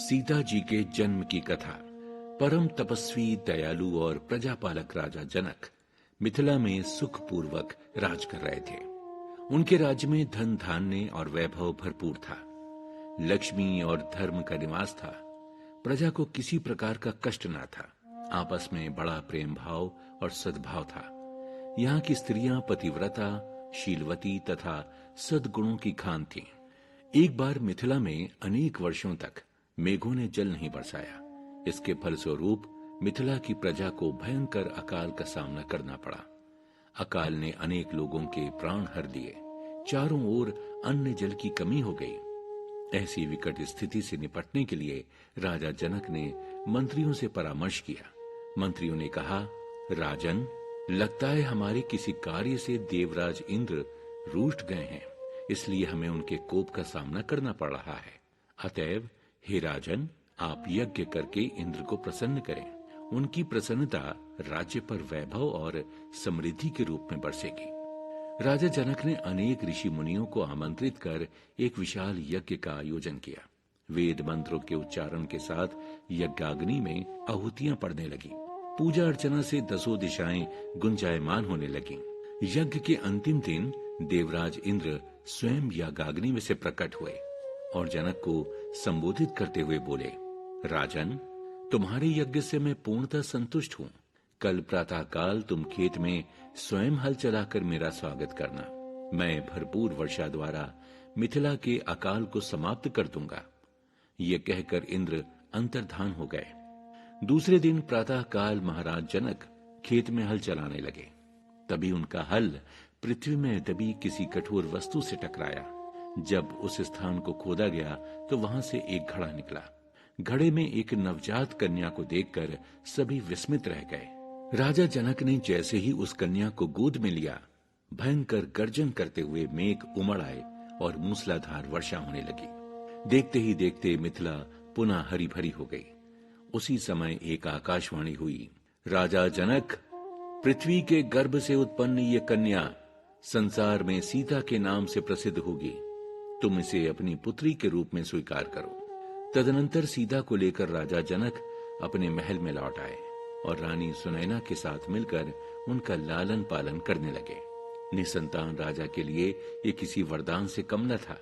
सीता जी के जन्म की कथा। परम तपस्वी, दयालु और प्रजापालक राजा जनक मिथिला में सुखपूर्वक राज कर रहे थे। उनके राज्य में धन धान्य और वैभव भरपूर था। लक्ष्मी और धर्म का निवास था। प्रजा को किसी प्रकार का कष्ट न था। आपस में बड़ा प्रेम भाव और सद्भाव था। यहाँ की स्त्रियां पतिव्रता, शीलवती तथा सद्गुणों की खान थीं। एक बार मिथिला में अनेक वर्षों तक मेघों ने जल नहीं बरसाया। इसके फलस्वरूप मिथिला की प्रजा को भयंकर अकाल का सामना करना पड़ा। अकाल ने अनेक लोगों के प्राण हर लिए। चारों ओर अन्न जल की कमी हो गई। ऐसी विकट स्थिति से निपटने के लिए राजा जनक ने मंत्रियों से परामर्श किया। मंत्रियों ने कहा, राजन, लगता है हमारे किसी कार्य से देवराज इंद्र रूठ गए हैं, इसलिए हमें उनके कोप का सामना करना पड़ रहा है। अतएव हे राजन, आप यज्ञ करके इंद्र को प्रसन्न करें। उनकी प्रसन्नता राज्य पर वैभव और समृद्धि के रूप में बरसेगी। राजा जनक ने अनेक ऋषि मुनियों को आमंत्रित कर एक विशाल यज्ञ का आयोजन किया। वेद मंत्रों के उच्चारण के साथ यज्ञाग्नि में आहुतियां पड़ने लगी। पूजा अर्चना से दसों दिशाएं गुंजायमान होने लगी। यज्ञ के अंतिम दिन देवराज इंद्र स्वयं यज्ञाग्नि में से प्रकट हुए और जनक को संबोधित करते हुए बोले, राजन, तुम्हारे यज्ञ से मैं पूर्णतः संतुष्ट हूँ। कल प्रातःकाल तुम खेत में स्वयं हल चलाकर मेरा स्वागत करना। मैं भरपूर वर्षा द्वारा मिथिला के अकाल को समाप्त कर दूंगा। ये कहकर इंद्र अंतर्धान हो गए। दूसरे दिन प्रातःकाल महाराज जनक खेत में हल चलाने लगे। तभी उनका हल पृथ्वी में दबी किसी कठोर वस्तु से टकराया। जब उस स्थान को खोदा गया तो वहां से एक घड़ा निकला। घड़े में एक नवजात कन्या को देखकर सभी विस्मित रह गए। राजा जनक ने जैसे ही उस कन्या को गोद में लिया, भयंकर गर्जन करते हुए मेघ उमड़ आए और मूसलाधार वर्षा होने लगी। देखते ही देखते मिथिला पुनः हरी भरी हो गई। उसी समय एक आकाशवाणी हुई, राजा जनक, पृथ्वी के गर्भ से उत्पन्न ये कन्या संसार में सीता के नाम से प्रसिद्ध होगी। तुम इसे अपनी पुत्री के रूप में स्वीकार करो। तदनंतर सीता को लेकर राजा जनक अपने महल में लौट आए और रानी सुनैना के साथ मिलकर उनका लालन पालन करने लगे। निसंतान राजा के लिए ये किसी वरदान से कम न था।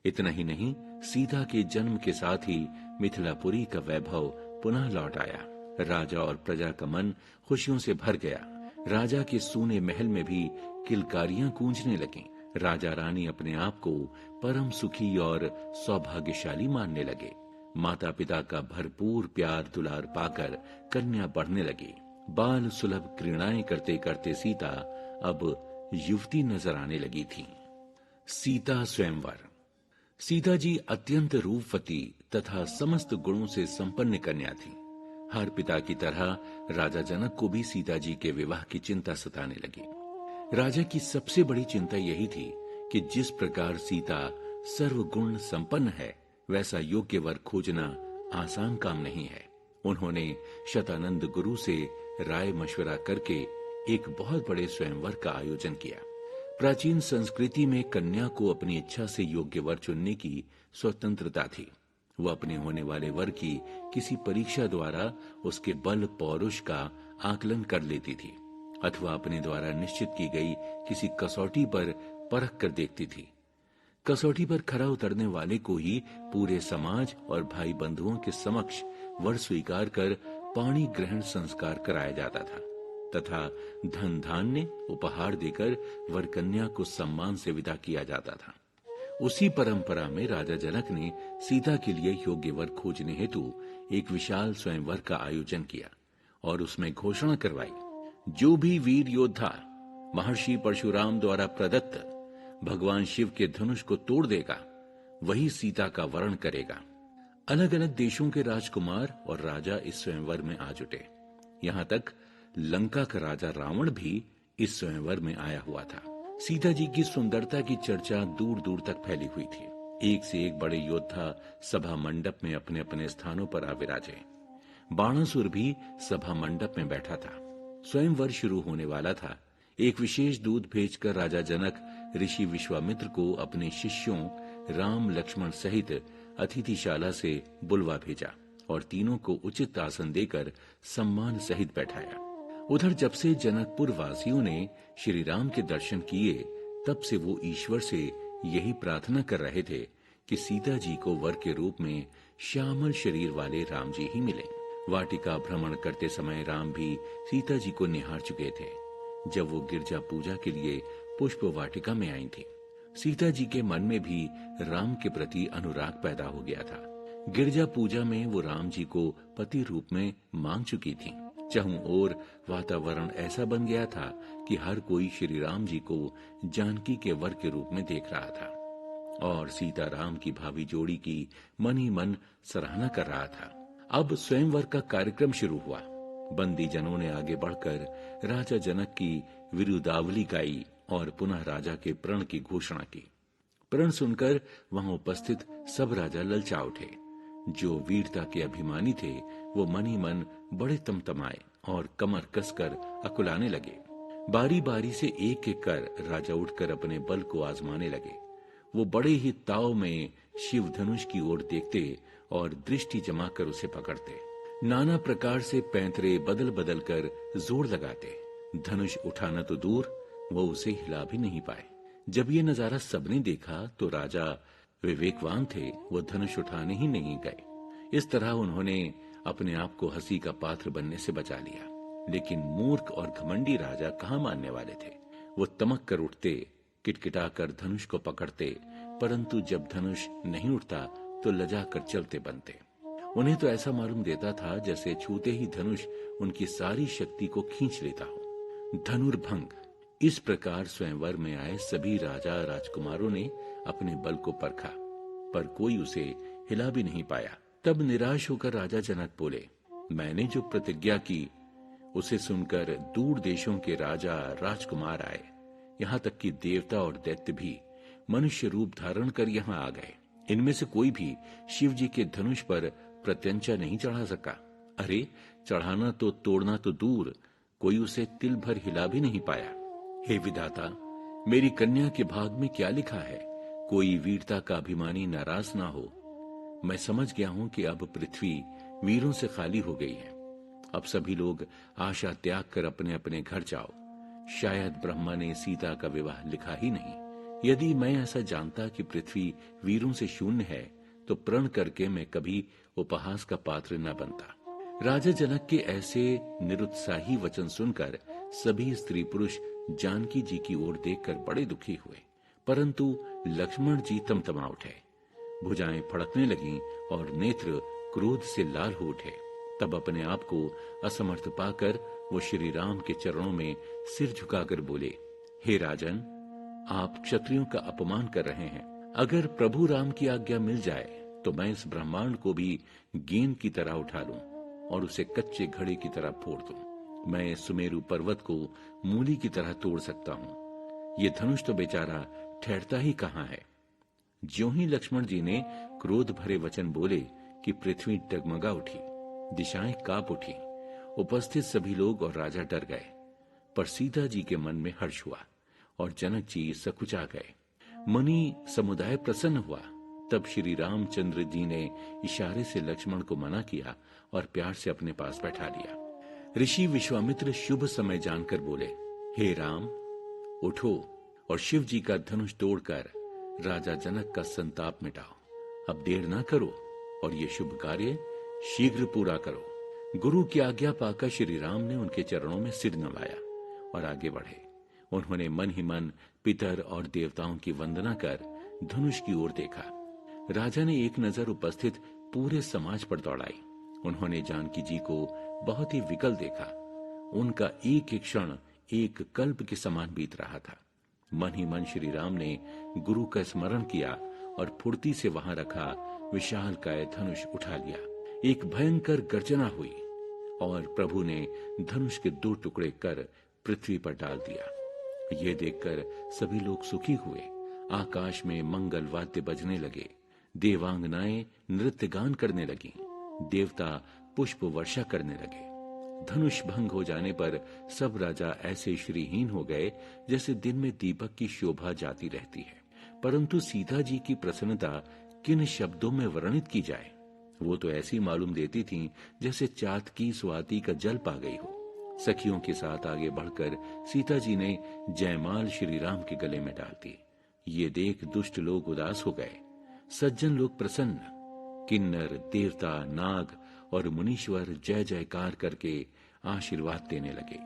इतना ही नहीं, सीता के जन्म के साथ ही मिथिलापुरी का वैभव पुनः लौट आया। राजा और प्रजा का मन खुशियों से भर गया। राजा के सूने महल में भी किलकारियां गूंजने लगीं। राजा रानी अपने आप को परम सुखी और सौभाग्यशाली मानने लगे। माता पिता का भरपूर प्यार दुलार पाकर कन्या बढ़ने लगी। बाल सुलभ क्रीड़ाएं करते करते सीता अब युवती नजर आने लगी थी। सीता स्वयंवर। सीता जी अत्यंत रूपवती तथा समस्त गुणों से संपन्न कन्या थी। हर पिता की तरह राजा जनक को भी सीता जी के विवाह की चिंता सताने लगी। राजा की सबसे बड़ी चिंता यही थी कि जिस प्रकार सीता सर्वगुण संपन्न है, वैसा योग्य वर खोजना आसान काम नहीं है। उन्होंने शतानंद गुरु से राय मशवरा करके एक बहुत बड़े स्वयंवर का आयोजन किया। प्राचीन संस्कृति में कन्या को अपनी इच्छा से योग्य वर चुनने की स्वतंत्रता थी। वह अपने होने वाले वर की किसी परीक्षा द्वारा उसके बल पौरुष का आकलन कर लेती थी अथवा अपने द्वारा निश्चित की गई किसी कसौटी पर परख कर देखती थी। कसौटी पर खरा उतरने वाले को ही पूरे समाज और भाई बंधुओं के समक्ष वर स्वीकार कर पाणी ग्रहण संस्कार कराया जाता था तथा धन धान्य उपहार देकर वर कन्या को सम्मान से विदा किया जाता था। उसी परंपरा में राजा जनक ने सीता के लिए योग्य वर खोजने हेतु एक विशाल स्वयंवर का आयोजन किया और उसमें घोषणा करवाई, जो भी वीर योद्धा महर्षि परशुराम द्वारा प्रदत्त भगवान शिव के धनुष को तोड़ देगा, वही सीता का वरण करेगा। अलग अलग देशों के राजकुमार और राजा इस स्वयंवर में आ जुटे। यहाँ तक लंका का राजा रावण भी इस स्वयंवर में आया हुआ था। सीता जी की सुंदरता की चर्चा दूर दूर तक फैली हुई थी। एक से एक बड़े योद्धा सभा मंडप में अपने अपने स्थानों पर आ विराजे। बाणासुर भी सभा मंडप में बैठा था। स्वयंवर शुरू होने वाला था। एक विशेष दूत भेजकर राजा जनक ऋषि विश्वामित्र को अपने शिष्यों राम लक्ष्मण सहित अतिथिशाला से बुलवा भेजा और तीनों को उचित आसन देकर सम्मान सहित बैठाया। उधर जब से जनकपुर वासियों ने श्री राम के दर्शन किए, तब से वो ईश्वर से यही प्रार्थना कर रहे थे कि सीता जी को वर के रूप में श्यामल शरीर वाले राम जी ही मिले। वाटिका भ्रमण करते समय राम भी सीता जी को निहार चुके थे। जब वो गिरजा पूजा के लिए पुष्प वाटिका में आई थी, सीता जी के मन में भी राम के प्रति अनुराग पैदा हो गया था। गिरजा पूजा में वो राम जी को पति रूप में मांग चुकी थी। चारों ओर वातावरण ऐसा बन गया था कि हर कोई श्री राम जी को जानकी के वर के रूप में देख रहा था और सीता राम की भावी जोड़ी की मन ही मन सराहना कर रहा था। अब स्वयंवर का कार्यक्रम शुरू हुआ। बंदी जनों ने आगे बढ़कर राजा जनक की विरुदावली गाई और पुनः राजा के प्रण की घोषणा की। प्रण सुनकर वहां उपस्थित सब राजा ललचा उठे। जो वीरता के अभिमानी थे वो मन ही मन बड़े तमतमाए और कमर कसकर अकुलाने लगे। बारी बारी से एक एक कर राजा उठकर अपने बल को आजमाने लगे। वो बड़े ही ताव में शिव धनुष की ओर देखते और दृष्टि जमाकर उसे पकड़ते। नाना प्रकार से पैंतरे बदल बदल कर जोर लगाते। धनुष उठाना तो दूर, वो उसे हिला भी नहीं पाए। जब ये नजारा सबने देखा तो राजा विवेकवान थे, वो धनुष उठाने ही नहीं गए। इस तरह उन्होंने अपने आप को हंसी का पात्र बनने से बचा लिया। लेकिन मूर्ख और घमंडी राजा कहाँ मानने वाले थे। वो तमक कर उठते, किटकिटाकर धनुष को पकड़ते, परंतु जब धनुष नहीं उठता तो लजा कर चलते बनते। उन्हें तो ऐसा मालूम देता था जैसे छूते ही धनुष उनकी सारी शक्ति को खींच लेता हो। धनुर्भंग। इस प्रकार स्वयंवर में आए सभी राजा राजकुमारों ने अपने बल को परखा, पर कोई उसे हिला भी नहीं पाया। तब निराश होकर राजा जनक बोले, मैंने जो प्रतिज्ञा की उसे सुनकर दूर देशों के राजा राजकुमार आए। यहाँ तक कि देवता और दैत्य भी मनुष्य रूप धारण कर यहाँ आ गए। इनमें से कोई भी शिव जी के धनुष पर प्रत्यंचा नहीं चढ़ा सका। अरे चढ़ाना तो तोड़ना तो दूर, कोई उसे तिल भर हिला भी नहीं पाया। हे विधाता, मेरी कन्या के भाग में क्या लिखा है? कोई वीरता का अभिमानी नाराज ना हो। मैं समझ गया हूं कि अब पृथ्वी वीरों से खाली हो गई है। अब सभी लोग आशा त्याग कर अपने अपने घर जाओ। शायद ब्रह्मा ने सीता का विवाह लिखा ही नहीं। यदि मैं ऐसा जानता कि पृथ्वी वीरों से शून्य है तो प्रण करके मैं कभी उपहास का पात्र न बनता। राजा जनक के ऐसे निरुत्साही वचन सुनकर सभी स्त्री पुरुष जानकी जी की ओर देखकर बड़े दुखी हुए, परंतु लक्ष्मण जी तमतमा उठे। भुजाएं फड़कने लगीं और नेत्र क्रोध से लाल हो उठे। तब अपने आप को असमर्थ पाकर वो श्री राम के चरणों में सिर झुकाकर बोले, हे राजन, आप क्षत्रियों का अपमान कर रहे हैं। अगर प्रभु राम की आज्ञा मिल जाए तो मैं इस ब्रह्मांड को भी गेंद की तरह उठा लूं और उसे कच्चे घड़े की तरह फोड़ दूं। मैं सुमेरु पर्वत को मूली की तरह तोड़ सकता हूं। ये धनुष तो बेचारा ठहरता ही कहां है। ज्यों ही लक्ष्मण जी ने क्रोध भरे वचन बोले कि पृथ्वी डगमगा उठी, दिशाएं कांप उठी। उपस्थित सभी लोग और राजा डर गए, पर सीता जी के मन में हर्ष हुआ और जनक जी सकुचा गए। मुनि समुदाय प्रसन्न हुआ। तब श्री रामचंद्र जी ने इशारे से लक्ष्मण को मना किया और प्यार से अपने पास बैठा लिया। ऋषि विश्वामित्र शुभ समय जानकर बोले, हे राम, उठो और शिव जी का धनुष तोड़कर राजा जनक का संताप मिटाओ। अब देर ना करो और ये शुभ कार्य शीघ्र पूरा करो। गुरु की आज्ञा पाकर श्री राम ने उनके चरणों में सिर नवाया और आगे बढ़े। उन्होंने मन ही मन पितर और देवताओं की वंदना कर धनुष की ओर देखा। राजा ने एक नजर उपस्थित पूरे समाज पर दौड़ाई। उन्होंने जानकी जी को बहुत ही विकल देखा। उनका एक एक क्षण एक कल्प के समान बीत रहा था। मन ही मन श्री राम ने गुरु का स्मरण किया और फुर्ती से वहां रखा विशालकाय धनुष उठा लिया। एक भयंकर गर्जना हुई और प्रभु ने धनुष के 2 टुकड़े कर पृथ्वी पर डाल दिया। ये देखकर सभी लोग सुखी हुए। आकाश में मंगल वाद्य बजने लगे, देवांगनाएं नृत्य गान करने लगी, देवता पुष्प वर्षा करने लगे। धनुष भंग हो जाने पर सब राजा ऐसे श्रीहीन हो गए जैसे दिन में दीपक की शोभा जाती रहती है। परंतु सीता जी की प्रसन्नता किन शब्दों में वर्णित की जाए। वो तो ऐसी मालूम देती थीं जैसे चातकी स्वाति का जल पा गई हो। सखियों के साथ आगे बढ़कर सीता जी ने जयमाल श्री राम के गले में डाल दी। ये देख दुष्ट लोग उदास हो गए, सज्जन लोग प्रसन्न। किन्नर, देवता, नाग और मुनीश्वर जय जयकार करके आशीर्वाद देने लगे।